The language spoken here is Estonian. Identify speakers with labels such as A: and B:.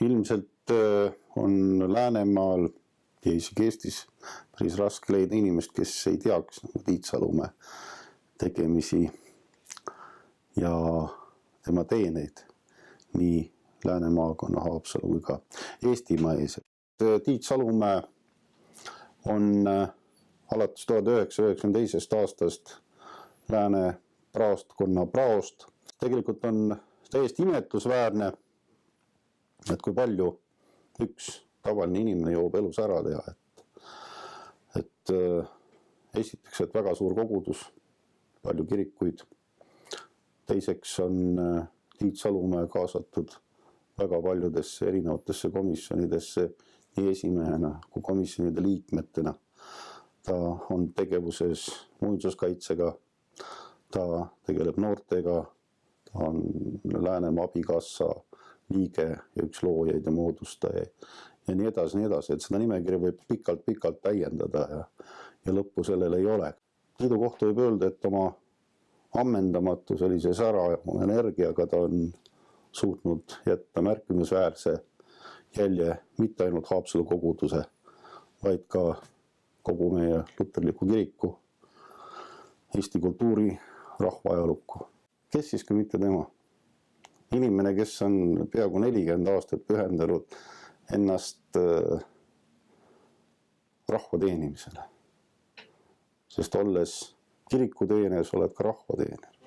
A: ilmselt on Läänemaal ja isegi Eestis päris raske leida inimest, kes ei teaks Tiit Salumäe tegemisi ja tema teeneid nii Lääne maakonna, Haapsalu kui ka Eestimaa ees. Tiit Salumäe on alates 1992. aastast Lääne praostkonna praost. Tegelikult on täiesti imetlusväärne, et kui palju üks tavaline inimene jõuab elus ära teha. Et esiteks, et väga suur kogudus, palju kirikuid. Teiseks on Tiit Salumäe kaasatud väga paljudesse erinevatesse komisjonidesse nii esimehena kui komisjonide liikmetena. Ta on tegevuses muinsuskaitsega, ta tegeleb noortega, ta on Läänemaa abikassa liige ja üks loojaid ja moodustaja ja nii edasi, nii edasi. Et seda nimekirja võib pikalt täiendada ja lõppu sellel ei ole. Tiidu kohta võib öelda, et oma ammendamatu sellise sära energiaga ta on suutnud jätta märkimisväärse jälje mitte ainult Haapsalu koguduse, vaid ka kogu meie luterliku kiriku, Eesti kultuuri, rahvaajalukku. Kes siis ka mitte tema? Inimene, kes on peaaegu 40 aastat pühendanud ennast rahva teenimisele. Sest olles kirikuteenes, oled ka rahva teener.